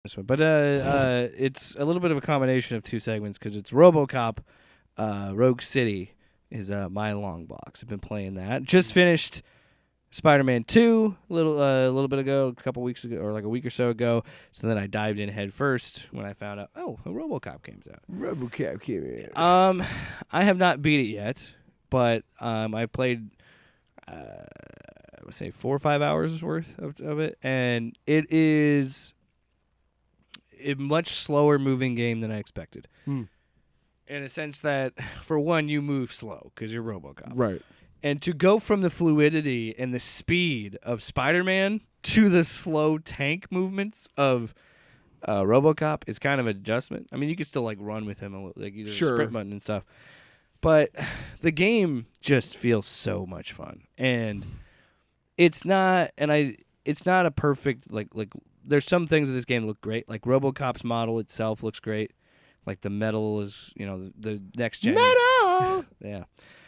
this one, but it's a little bit of a combination of two segments because it's RoboCop, Rogue City is my long box. I've been playing that. Just finished Spider-Man 2 a little bit ago, a couple weeks ago, or like a week or so ago. So then I dived in head first when I found out, a RoboCop came out. RoboCop came out. I have not beat it yet, but I played, I would say 4 or 5 hours worth of it, and it is a much slower moving game than I expected. In a sense that, for one, you move slow because you're RoboCop. Right. And to go from the fluidity and the speed of Spider-Man to the slow tank movements of RoboCop is kind of an adjustment. I mean, you can still like run with him, like you do the sprint button and stuff, but the game just feels so much fun. And it's not a perfect like. There's some things in this game that look great. Like RoboCop's model itself looks great. Like the metal is, the next gen. Metal! Yeah.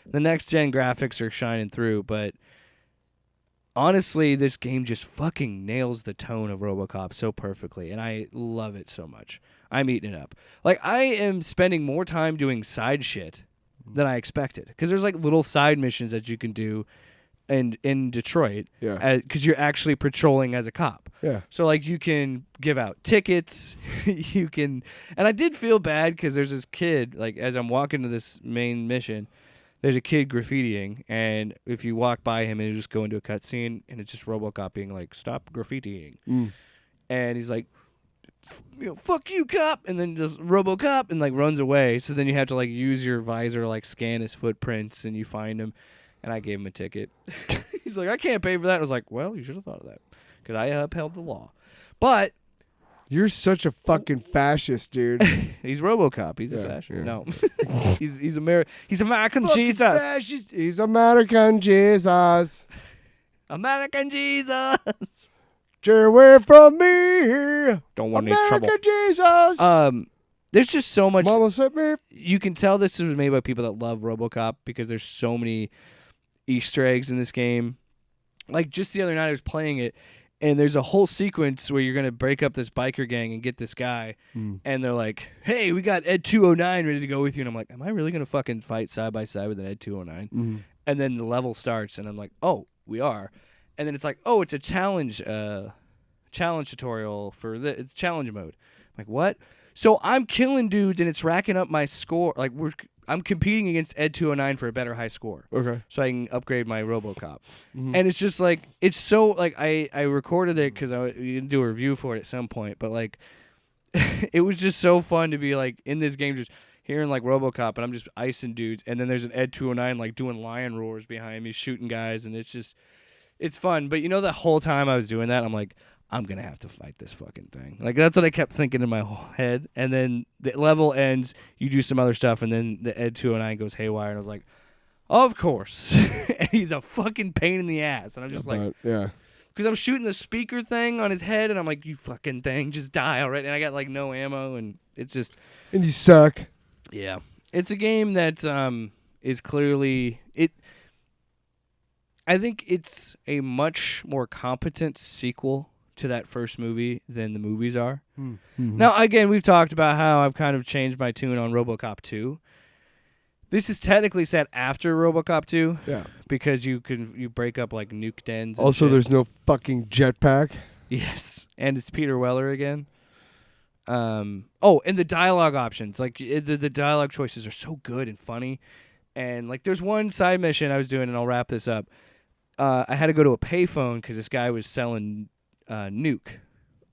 The next gen graphics are shining through, but honestly, this game just fucking nails the tone of RoboCop so perfectly, and I love it so much. I'm eating it up. Like, I am spending more time doing side shit than I expected, because there's like little side missions that you can do in Detroit, because you're actually patrolling as a cop. Yeah. So like you can give out tickets, and I did feel bad because there's this kid, like as I'm walking to this main mission, there's a kid graffitiing, and if you walk by him and you just go into a cutscene, and it's just RoboCop being like, "Stop graffitiing," and he's like, "Fuck you, cop," and then just RoboCop and like runs away. So then you have to like use your visor to like scan his footprints, and you find him. And I gave him a ticket. He's like, "I can't pay for that." I was like, "Well, you should have thought of that, because I upheld the law." But you're such a fucking fascist, dude. He's RoboCop. He's a fascist. Yeah. No, he's American fucking Jesus. Fascist. He's American Jesus. American Jesus. Stay away from me. Don't want any trouble. American Jesus. There's just so much. Mama sent me. You can tell this was made by people that love RoboCop because there's so many Easter eggs in this game. Like just the other night I was playing it, and there's a whole sequence where you're going to break up this biker gang and get this guy, and they're like, "Hey, we got Ed 209 ready to go with you." And I'm like, "Am I really going to fucking fight side by side with an Ed 209? And then the level starts, and I'm like, "Oh, we are." And then it's like, "Oh, it's a challenge tutorial for it's challenge mode." I'm like, "What?" So I'm killing dudes, and it's racking up my score. Like I'm competing against Ed 209 for a better high score. Okay. So I can upgrade my RoboCop. And it's just like, it's so, like, I recorded it because I didn't do a review for it at some point, but like, it was just so fun to be like in this game just hearing like RoboCop, and I'm just icing dudes, and then there's an Ed 209 like doing lion roars behind me, shooting guys, and it's fun. But the whole time I was doing that, I'm like, I'm going to have to fight this fucking thing. Like, that's what I kept thinking in my head. And then the level ends, you do some other stuff, and then the Ed 209 goes haywire, and I was like, of course. And he's a fucking pain in the ass. And I'm just yeah. Because I'm shooting the speaker thing on his head, and I'm like, you fucking thing, just die already. And I got, like, no ammo, and it's just... And you suck. Yeah. It's a game that is clearly... I think it's a much more competent sequel to that first movie than the movies are. Now, again, we've talked about how I've kind of changed my tune on RoboCop 2. This is technically set after RoboCop 2. Yeah. Because you break up like nuke dens. And also, shit. There's no fucking jetpack. Yes, and it's Peter Weller again. And the dialogue options, like the dialogue choices are so good and funny. And like, there's one side mission I was doing, and I'll wrap this up. I had to go to a payphone because this guy was selling nuke.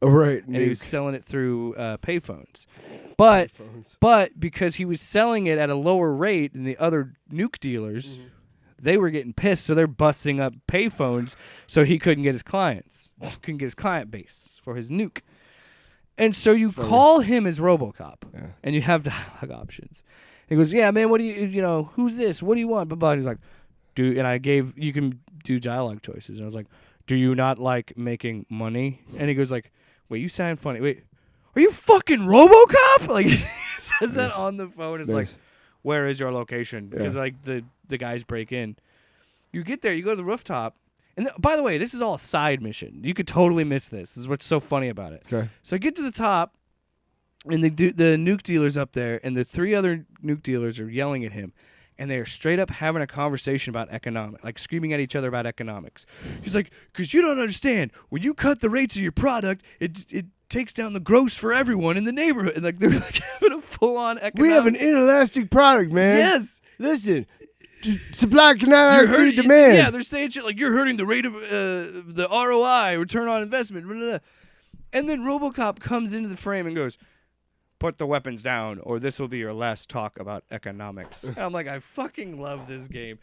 Oh, right. And he was selling it through payphones. But because he was selling it at a lower rate than the other nuke dealers, they were getting pissed, so they're busting up payphones so he couldn't get his clients. Couldn't get his client base for his nuke. And so you call him as RoboCop, and you have dialogue options. He goes, "Yeah, man, what do you, who's this? What do you want?" Blah, blah. And he's like, you can do dialogue choices. And I was like, "Do you not like making money?" And he goes like, "Wait, you sound funny. Wait, are you fucking RoboCop?" Like, he says that on the phone. It's like, "Where is your location?" Because like the guys break in. You get there, you go to the rooftop, And by the way, this is all a side mission. You could totally miss this. This is what's so funny about it. Okay. So I get to the top, and the nuke dealer's up there, and the 3 other nuke dealers are yelling at him. And they are straight up having a conversation about economics, like screaming at each other about economics. He's like, because you don't understand. When you cut the rates of your product, it takes down the gross for everyone in the neighborhood. And like they're like having a full-on economic. We have an inelastic product, man. Yes. Listen, supply cannot exceed demand. Yeah, they're saying shit like you're hurting the rate of the ROI, return on investment. Blah, blah, blah. And then RoboCop comes into the frame and goes, put the weapons down, or this will be your last talk about economics. And I'm like, I fucking love this game.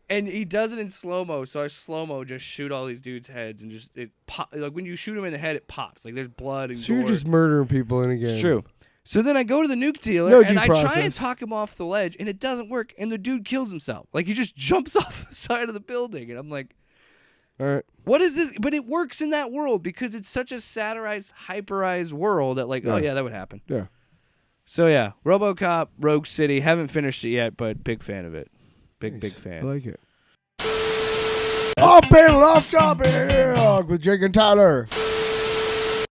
And he does it in slow-mo, so I slow-mo just shoot all these dudes' heads, and just it pop. Like when you shoot them in the head, it pops. Like there's blood and So gore. you're just murdering people in a game. It's true. So then I go to the nuke dealer, and I try and process. talk him off the ledge, and it doesn't work, and the dude kills himself. Like he just jumps off the side of the building, and I'm like, All right. what is this? But it works in that world because it's such a satirized, hyperized world that like, oh yeah, that would happen. Yeah. So yeah, RoboCop, Rogue City. Haven't finished it yet, but big fan of it. Big fan. I like it. Off panel, off topic with Jake and Tyler.